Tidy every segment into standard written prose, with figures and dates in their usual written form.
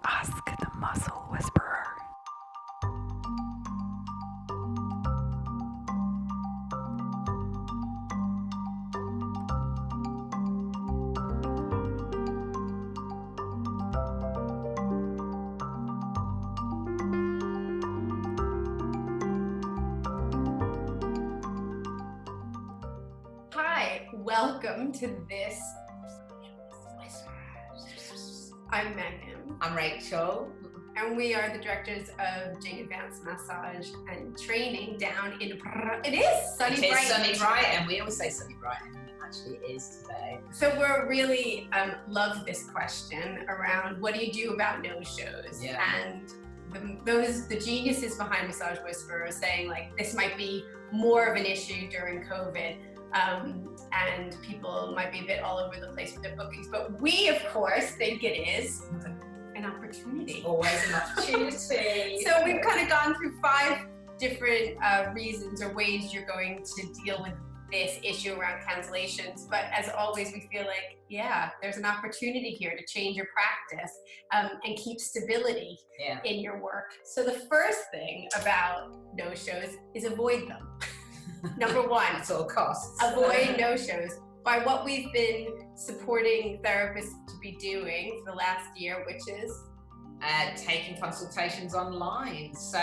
Ask the Muscle Whisperer. Hi, welcome to this. I'm Meghan. I'm Rachel. And we are the directors of JING Advanced Massage and Training down in, it is sunny It is bright. sunny bright, and we always say sunny bright, and it actually is today. So we're really love this question around what do you do about no-shows? Yeah. And the geniuses behind Massage Whisperer are saying like this might be more of an issue during COVID. And people might be a bit all over the place with their bookings, but we of course think it is an opportunity. Always an opportunity. So we've kind of gone through 5 different reasons or ways you're going to deal with this issue around cancellations, but as always we feel like, yeah, there's an opportunity here to change your practice and keep stability in your work. So the first thing about no-shows is avoid them. Number 1, at all costs. Avoid no-shows. By what we've been supporting therapists to be doing for the last year, which is? Taking consultations online. So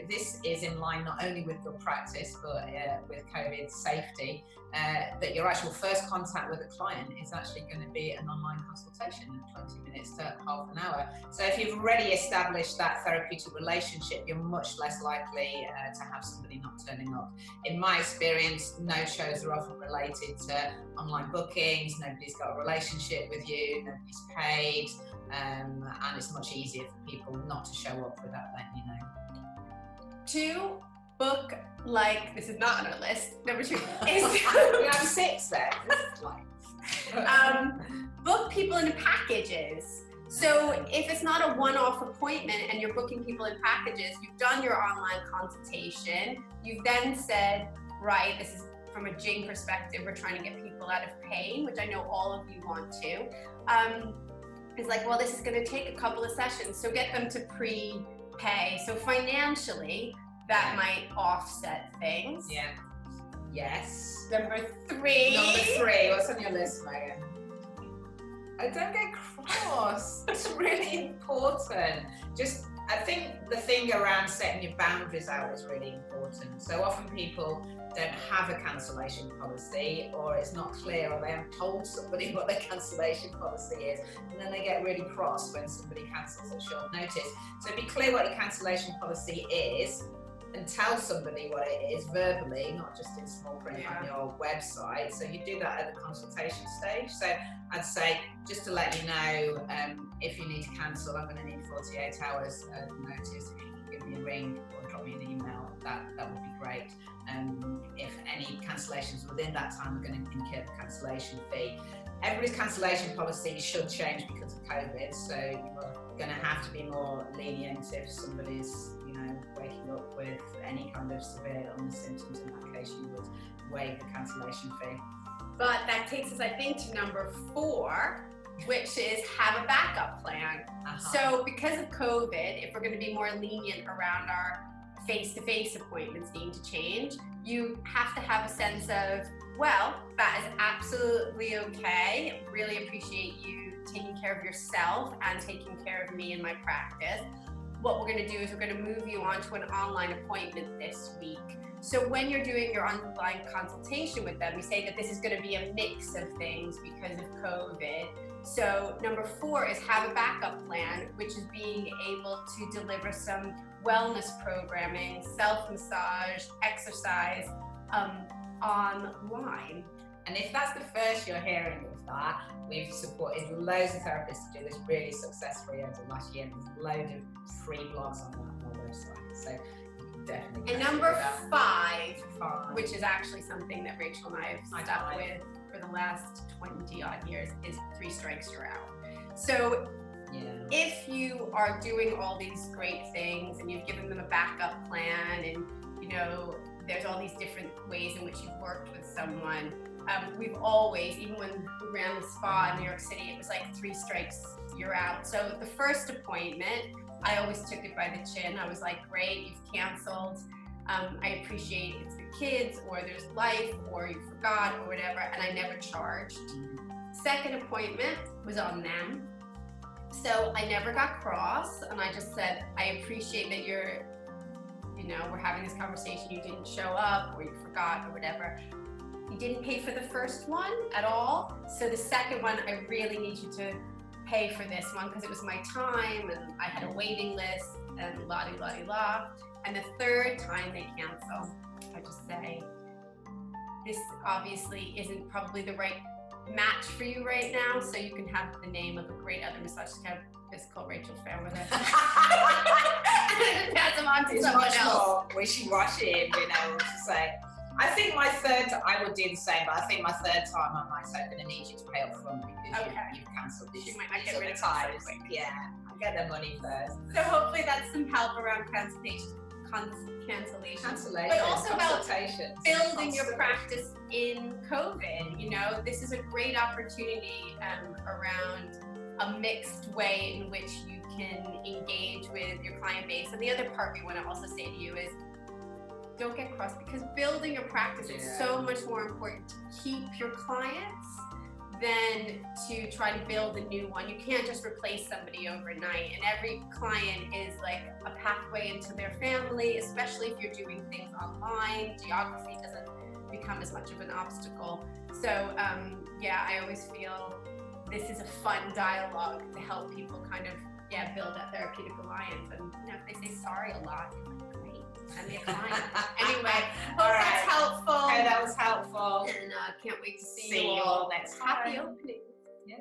this is in line not only with your practice, but with COVID safety, that your actual first contact with a client is actually going to be an online consultation of 20 minutes to half an hour. So if you've already established that therapeutic relationship, you're much less likely to have somebody not turning up. In my experience, no-shows are often related to online bookings, nobody's got a relationship with you, nobody's paid, and it's much easier for people not to show up without letting you know. 2, book, like, this is not on our list. Number 2 is you have 6 there. book people in packages. So if it's not a one-off appointment and you're booking people in packages, you've done your online consultation, you've then said, right, this is from a JING perspective, we're trying to get people out of pain, which I know all of you want to. It's like, well, this is going to take a couple of sessions, so get them to pre-pay. So financially, that might offset things. Yeah. Yes. Number 3. Number 3. What's on your list, Meghan? Oh, don't get cross. It's really important. I think the thing around setting your boundaries out is really important. So often people don't have a cancellation policy, or it's not clear, or they haven't told somebody what their cancellation policy is, and then they get really cross when somebody cancels at short notice. So be clear what your cancellation policy is, and tell somebody what it is verbally, not just in small print on your website. So you do that at the consultation stage. So I'd say, just to let you know, if you need to cancel, I'm going to need 48 hours notice. If you can give me a ring or drop me an email, that would be great. If any cancellations within that time, we're going to incur the cancellation fee. Everybody's cancellation policy should change because of COVID, so you're going to have to be more lenient if somebody's, waking up with any kind of severe illness symptoms. In that case, you would waive the cancellation fee. But that takes us, I think, to number 4, which is have a backup plan. So because of COVID, if we're going to be more lenient around our face-to-face appointments needing to change, you have to have a sense of, well, that is absolutely okay. Really appreciate you taking care of yourself and taking care of me in my practice. What we're going to do is we're going to move you on to an online appointment this week. So when you're doing your online consultation with them, we say that this is going to be a mix of things because of COVID. So number 4 is have a backup plan, which is being able to deliver some wellness programming, self-massage, exercise online. And if that's the first you're hearing of that, we've supported loads of therapists to do this really successfully over the last year. There's a load of free blogs on that on our website. So you can definitely. And number 5, which is actually something that Rachel and I have stuck with for the last 20 odd years, is 3 strikes you're out. So if you are doing all these great things and you've given them a backup plan and there's all these different ways in which you've worked with someone, we've always, even when we ran the spa in New York City, it was like 3 strikes, you're out. So the first appointment, I always took it by the chin. I was like, great, you've canceled. I appreciate it's the kids, or there's life, or you forgot, or whatever, and I never charged. Second appointment was on them. So I never got cross, and I just said, I appreciate that you're, we're having this conversation, you didn't show up, or you forgot, or whatever. You didn't pay for the first one at all. So the second one, I really need you to pay for this one because it was my time and I had a waiting list and la-di-la-di-la. And the third time they cancel, I just say, this obviously isn't probably the right match for you right now, so you can have the name of a great other massage therapist called Rachel Fairweather. Pass them on to someone else. Wishy-washy, to say. I think my third, I would do the same, but I think my third time I might say I'm going to need you to pay up front because you've cancelled this. You might not get rid of times. Yeah, I'll get the money first. So hopefully that's some help around cancellations. But also about building your practice in COVID. This is a great opportunity around a mixed way in which you can engage with your client base. And the other part we want to also say to you is, don't get cross, because building your practice is so much more important to keep your clients than to try to build a new one. You can't just replace somebody overnight, and every client is like a pathway into their family, especially if you're doing things online. Geography doesn't become as much of an obstacle. So I always feel this is a fun dialogue to help people kind of build that therapeutic alliance. And if they say sorry a lot, you're like, great, send me a client. Anyway, hope that's helpful. Okay, that was helpful. And can't wait to see you all next time. Happy opening. Yeah.